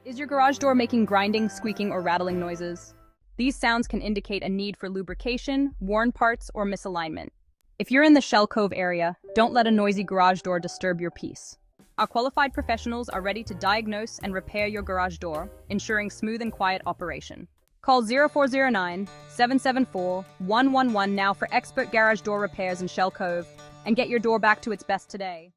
Is your garage door making grinding, squeaking, or rattling noises? These sounds can indicate a need for lubrication, worn parts, or misalignment. If you're in the Shell Cove area, don't let a noisy garage door disturb your peace. Our qualified professionals are ready to diagnose and repair your garage door, ensuring smooth and quiet operation. Call 0409-774-111 now for expert garage door repairs in Shell Cove and get your door back to its best today.